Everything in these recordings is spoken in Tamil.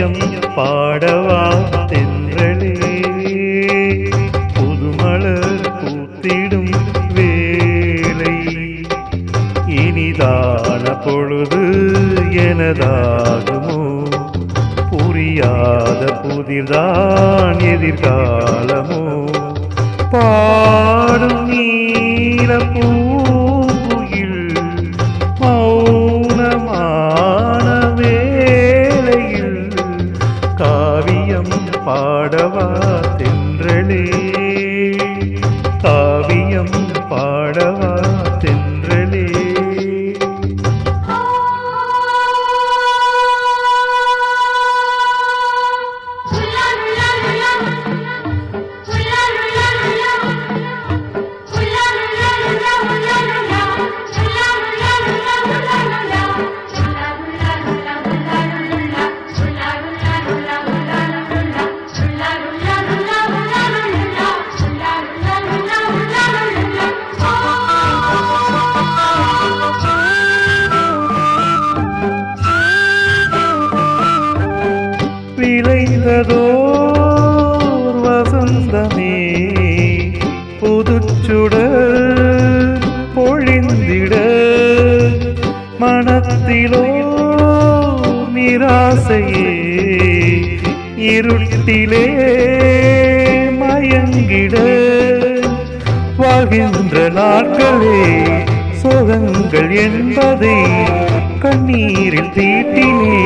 காவியம் பாடவா தென்றலே புதுமலர் பூத்திடும் வேளை இனிதான பொழுது எனதாகுமோ புரியாத புதிர்தான் எதிர்காலமோ பாடும் நீல பூங்குயில் மௌனமான வேளையில் காவியம் பாடவா தென்றலே காவியம் பாடவா தென்றலே விளைந்ததோர் வசந்தமே புதுச்சுடர் பொழிந்திட மனத்திலோ நிராசையே இருட்டிலே மயங்கிட வாழ்கின்ற நாட்களே சோகங்கள் என்பதை கண்ணீரில் தீட்டினே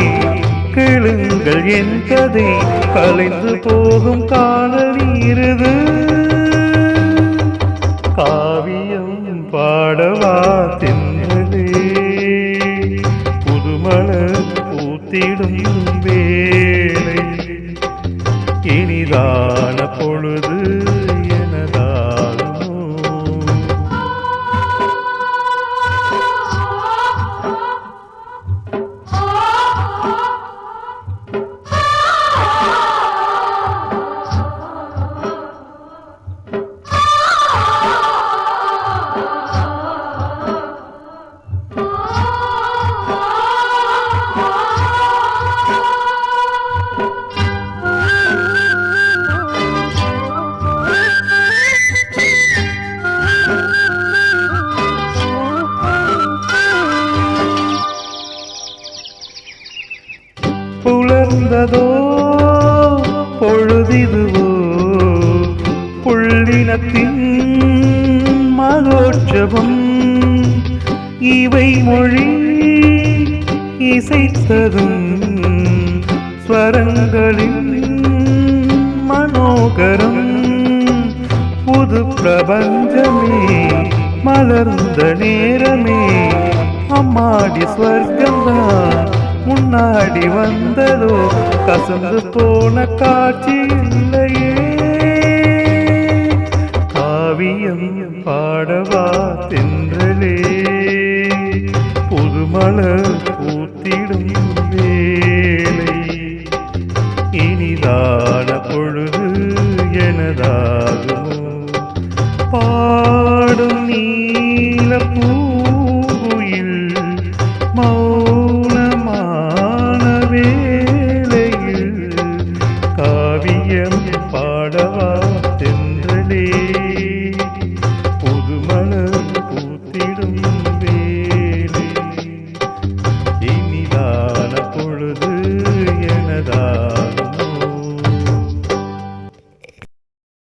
கேளுங்கள் என் கதை கலைந்து போகும் காதல் இருது காவியம் பாடவா தென்றலே புதுமலர் பூத்திடும் வேளை இனிதான பொழுது எனதாகுமோ புலர்ந்ததோ பொழுதிதுவோ புள்ளினத்தின் மகோற்சவம் இவை மொழி இசைத்ததும் ஸ்வரங்களின் மனோகரம் புது பிரபஞ்சமே மலர்ந்த நேரமே அம்மாடி ஸ்வர்க்கம்தான் முன்னாடி வந்ததோ கசந்து போன காட்சி இல்லையே காவியம் பாடவா தென்றலே புதுமலர் பூத்திடும் வேளை இனிதான பொழுது எனதாகுமோ பாடும் நீல பூங்குயில் மௌனமான வேளையில் காவியம் பாடவா